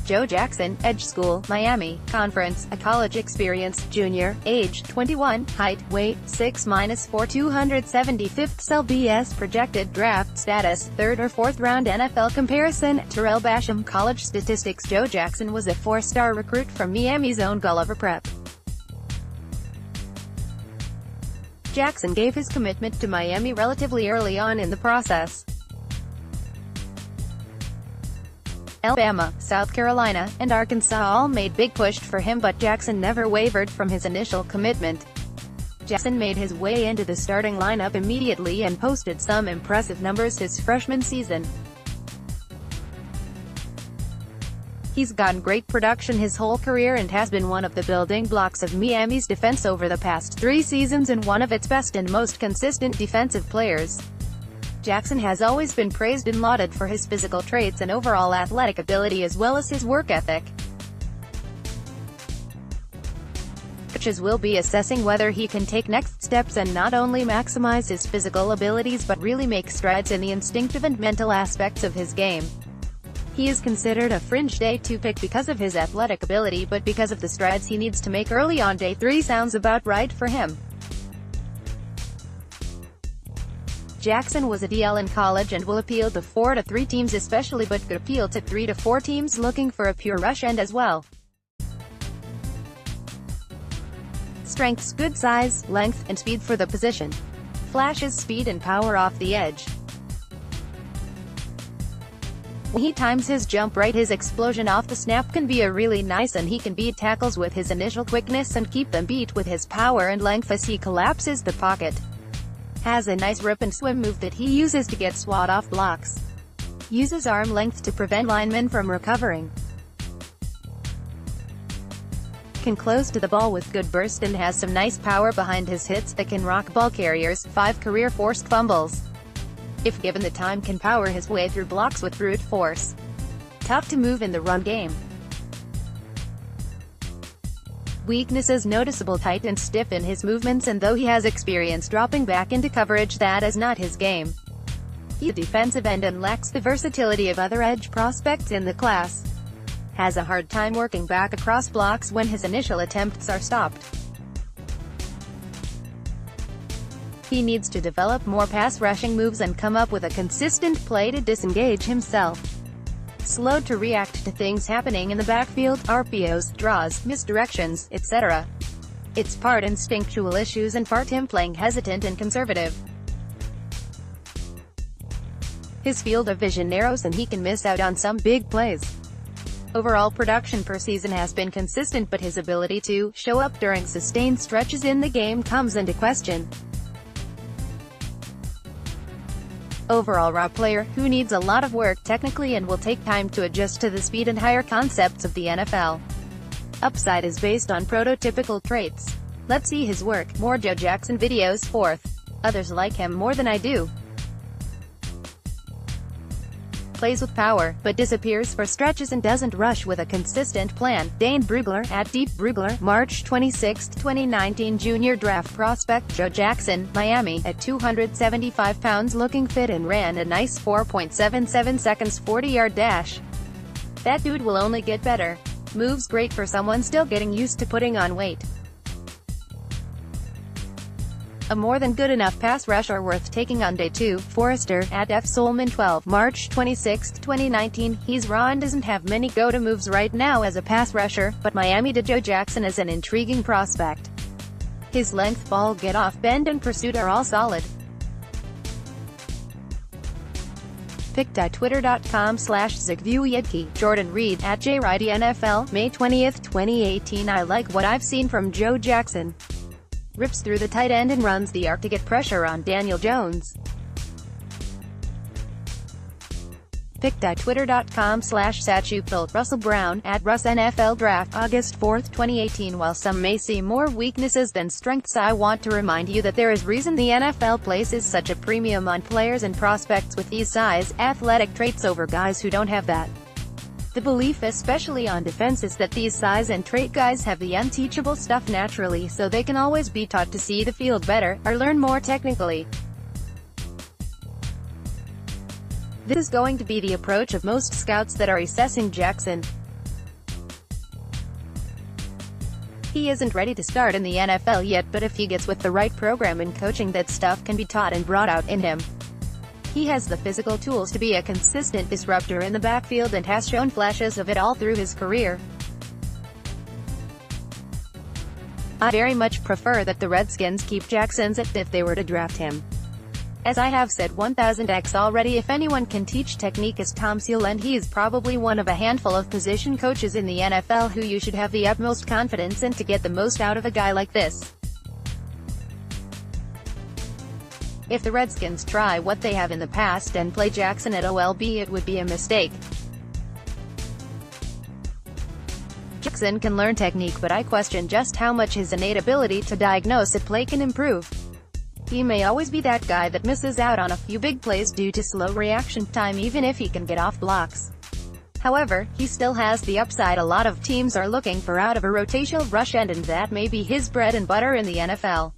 Joe Jackson, EDGESchool, Miami, Conference, a college experience, junior, age, 21, height, weight, 6'4", 275th LBS projected, draft status, 3rd or 4th round NFL comparison, Tarell Basham, college statistics. Joe Jackson was a 4-star recruit from Miami's own Gulliver Prep. Jackson gave his commitment to Miami relatively early on in the process. Alabama, South Carolina, and Arkansas all made big push for him, but Jackson never wavered from his initial commitment. Jackson made his way into the starting lineup immediately and posted some impressive numbers his freshman season. He's gotten great production his whole career and has been one of the building blocks of Miami's defense over the past 3 seasons and one of its best and most consistent defensive players. Jackson has always been praised and lauded for his physical traits and overall athletic ability as well as his work ethic. Coaches will be assessing whether he can take next steps and not only maximize his physical abilities but really make strides in the instinctive and mental aspects of his game. He is considered a fringe day 2 pick because of his athletic ability, but because of the strides he needs to make early on, day 3 sounds about right for him. Jackson was a DL in college and will appeal to 4 to 3 teams especially, but could appeal to 3 to 4 teams looking for a pure rush end as well. Strengths: good size, length, and speed for the position. Flashes speed and power off the edge. When he times his jump right, his explosion off the snap can be a really nice, and he can beat tackles with his initial quickness and keep them beat with his power and length as he collapses the pocket. Has a nice rip and swim move that he uses to get swat off blocks. Uses arm length to prevent linemen from recovering. Can close to the ball with good burst and has some nice power behind his hits that can rock ball carriers. 5 career forced fumbles. If given the time, can power his way through blocks with brute force. Tough to move in the run game. Weaknesses: noticeable tight and stiff in his movements, and though he has experience dropping back into coverage, that is not his game. He's a defensive end and lacks the versatility of other edge prospects in the class. Has a hard time working back across blocks when his initial attempts are stopped. He needs to develop more pass rushing moves and come up with a consistent play to disengage himself. Slow to react to things happening in the backfield, RPOs, draws, misdirections, etc. It's part instinctual issues and part him playing hesitant and conservative. His field of vision narrows and he can miss out on some big plays. Overall production per season has been consistent, but his ability to show up during sustained stretches in the game comes into question. Overall raw player, who needs a lot of work technically and will take time to adjust to the speed and higher concepts of the NFL. Upside is based on prototypical traits. Let's see his work. More Joe Jackson videos. 4th. Others like him more than I do. Plays with power, but disappears for stretches and doesn't rush with a consistent plan. Dane Brugler, at Deep Brugler, March 26, 2019. Junior draft prospect. Joe Jackson, Miami, at 275 pounds, looking fit and ran a nice 4.77 seconds 40-yard dash. That dude will only get better. Moves great for someone still getting used to putting on weight. A more than good enough pass rusher worth taking on day 2. Forrester, at F. Solman 12, March 26, 2019. He's raw and doesn't have many go-to moves right now as a pass rusher, but Miami to Joe Jackson is an intriguing prospect. His length, ball get-off, bend and pursuit are all solid. Pic.twitter.com/ZigViewYedke. Jordan Reed, at JRightyNFL, May 20, 2018. I like what I've seen from Joe Jackson. Rips through the tight end and runs the arc to get pressure on Daniel Jones. Pic.twitter.com/Satchupil. Russell Brown, at RussNFL Draft, August 4, 2018. While some may see more weaknesses than strengths, I want to remind you that there is reason the NFL places such a premium on players and prospects with these size, athletic traits over guys who don't have that. The belief, especially on defense, is that these size and trait guys have the unteachable stuff naturally, so they can always be taught to see the field better, or learn more technically. This is going to be the approach of most scouts that are assessing Jackson. he isn't ready to start in the NFL yet, but if he gets with the right program and coaching, that stuff can be taught and brought out in him. He has the physical tools to be a consistent disruptor in the backfield and has shown flashes of it all through his career. I very much prefer that the Redskins keep Jackson if they were to draft him. As I have said 1000x already, if anyone can teach technique, it's Tom Seal, and he's probably one of a handful of position coaches in the NFL who you should have the utmost confidence in to get the most out of a guy like this. If the Redskins try what they have in the past and play Jackson at OLB, it would be a mistake. Jackson can learn technique, but I question just how much his innate ability to diagnose at play can improve. He may always be that guy that misses out on a few big plays due to slow reaction time, even if he can get off blocks. However, he still has the upside a lot of teams are looking for out of a rotational rush end, and that may be his bread and butter in the NFL.